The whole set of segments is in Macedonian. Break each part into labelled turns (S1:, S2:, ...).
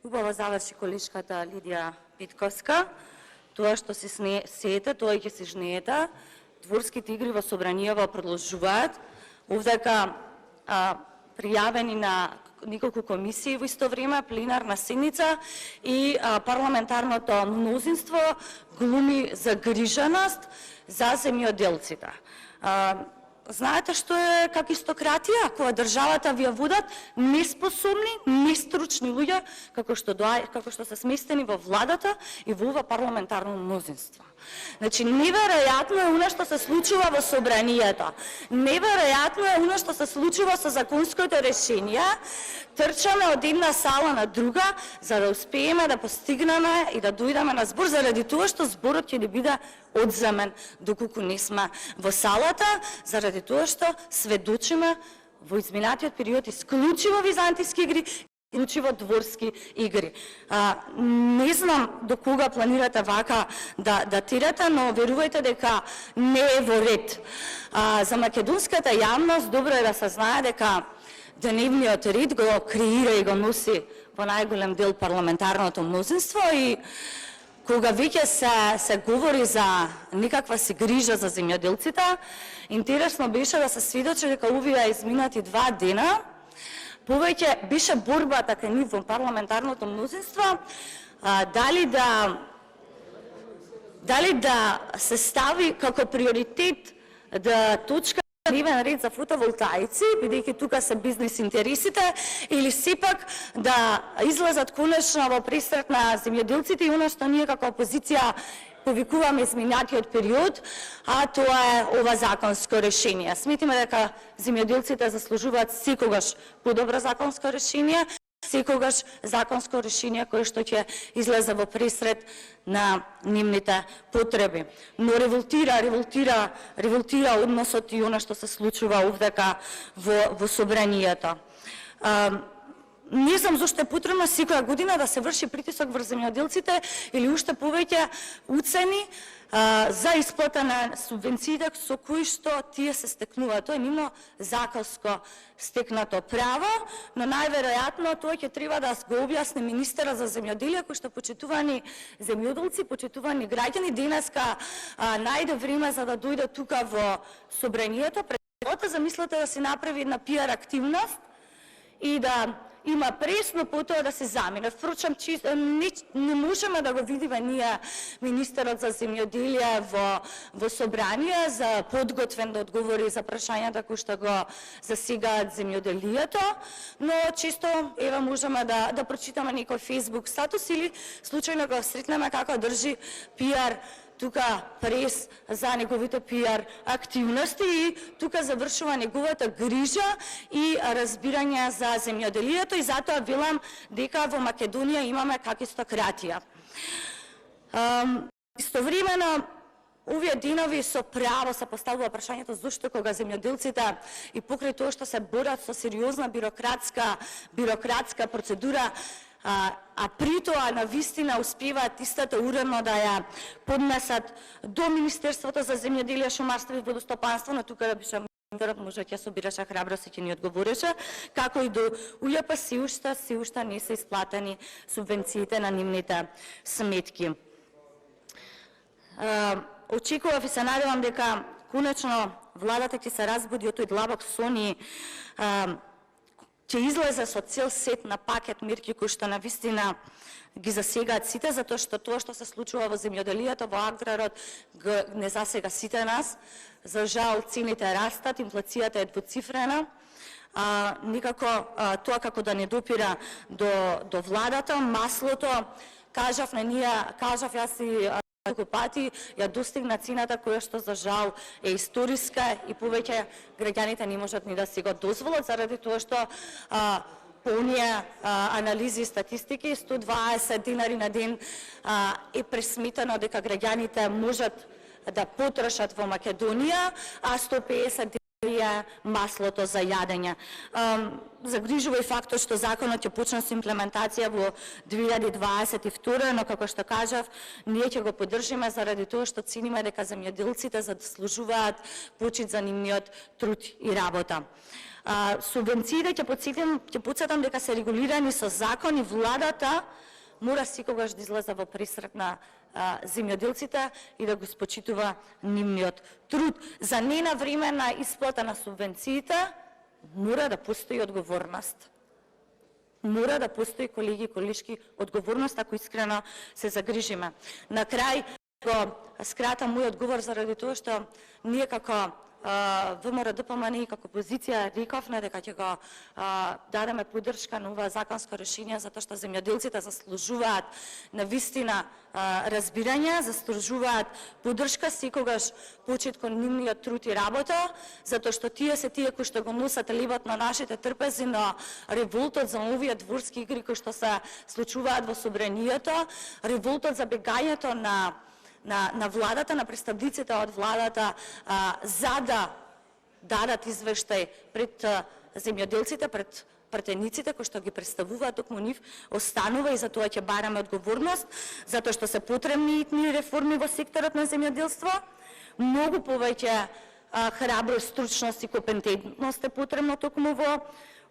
S1: Убаво заврши колешката Лидија Питковска. Тоа што се сеете, тоа ќе се жнеете. Дворските игри во Собранијево продолжуваат. Овдека пријавени на неколку комисии во исто време, пленарна седница и парламентарното мнозинство глуми загриженост за земјоделците. Знаете што е какистократија, кога државата ви ја водат неспособни, нестручни луѓе, како што се сместени во владата и во ова парламентарно мнозинство. Значи, неверојатно е она што се случува во Собранијето. Неверојатно е она што се случува со законските решенија. Трчаме од една сала на друга, за да успееме да постигнеме и да дојдеме на збор, заради тоа што зборот ќе ни биде одземен доколку не сме во салата, заради тоа што сведочиме во изминатиот период исклучиво византиски игри, исклучиво дворски игри. Не знам до кога планирате вака да тирате, но верувајте дека не е во ред. За македонската јавност добро е да се знае дека дневниот ред го креира и го носи во најголем дел парламентарното мнозинство и кога веќе се говори за некаква си грижа за земјоделците, интересно беше да се сведочи дека овие изминати 2 дена повеќе беше борбата кај нив во парламентарното мнозинство, дали да се стави како приоритет да точка дневен ред за фотоволтаици, бидејќи тука се бизнес интересите, или сепак да излезат конечно во пресрет на земјоделците и оно што ние како опозиција повикуваме изминатиот период, а тоа е ова законско решение. Сметиме дека земјоделците заслужуваат секогаш подобро законско решение, секогаш законско решение кое што ќе излезе во пресрет на нивните потреби. Но револтира односот и она што се случува овдека во Собранијето. Не знам зашто е потребно секоја година да се врши притисок врз земјоделците или уште повеќе уцени за исплата на субвенциите со кои што тие се стекнуваат. Тоа е нивно законско стекнато право, но најверојатно тоа ќе треба да го објасни министерот за земјоделие, кој што почитувани земјоделци, почитувани граѓани денеска најде време за да дојде тука во Собранијето. Пред замислете да се направи една пиар активност и да има пресно потоа да се замине. Впрочем, не можеме да го видиме ние министерот за земјоделие во Собрание за подготвен да одговори за прашањата кои што го засегаат земјоделието, но често ева можеме да прочитаме некој Facebook статус или случајно го сретнеме како држи пиар тука прес за неговите пиар активности и тука завршува неговата грижа и разбирање за земјоделието и затоа велам дека во Македонија имаме какистократија. Истовремено, овие денови со право се поставува прашањето зошто кога земјоделците и покрај тоа што се борат со сериозна бирократска процедура, а при тоа навистина успеваат истата уредно да ја поднесат до Министерството за земјоделие, шумарство и водостопанство, но тука да беше министерот може ќе собираше храброст и ќе ни одговореше, како и до УЈП се уште не се исплатени субвенциите на нивните сметки. Очекував и се надевам дека конечно владата ќе се разбуди од тој длабок сон и ќе излезе со цел сет на пакет мерки кои што навистина ги засегаат сите, затоа што тоа што се случува во земјоделието, во аграрот, не засега сите нас. За жал цените растат, инфлацијата е двуцифрена, никако тоа како да не допира до владата. Маслото, кажав јас и колку пати ја достигна цената која што за жал е историска и повеќе граѓаните не можат ни да си го дозволат заради тоа што по оние анализи и статистики 120 динари на ден е пресметано дека граѓаните можат да потрошат во Македонија, а 150 е маслото за јадење. Загрижува и фактот што законот ќе почне со имплементација во 2022, но како што кажав, ние ќе го поддржиме заради тоа што цениме дека земјоделците заслужуваат почит за нивниот труд и работа. Субвенциите ќе потсетам дека се регулирани со закон и владата мора секогаш да излезе во пресрет на земјоделците и да го спочитува нивниот труд. За ненавременна исплата на субвенциите мора да постои одговорност. Мора да постои, колеги и колешки, одговорност ако искрено се загрижиме. На крај го скратам мојот говор заради тоа што ние како ВМРО ДПМН и како позиција рековме дека ќе го дадеме поддршка на ова законско решение затоа што земјоделците заслужуваат на вистина разбирање, заслужуваат поддршка секогаш почит кон нивниот труд и работа, затоа што тие се тие кои што го носат лебот на нашите трпези, на револтот за овие дворски игри кои што се случуваат во собранието, револтот за бегањето на владата, на представниците од владата, за да дадат извештај пред земјоделците, пред пратениците кои што ги представуваат токму нив, останува и за тоа ќе бараме одговорност, затоа што се потребни итни реформи во секторот на земјоделство, многу повеќе храброст, стручност и компетентност е потребно токму во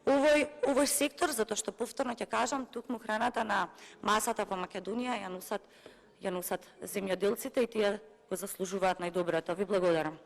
S1: овој сектор, затоа што повторно ќе кажам, токму храната на масата во Македонија ја носат земјоделците и тие го заслужуваат најдоброто. Ви благодарам.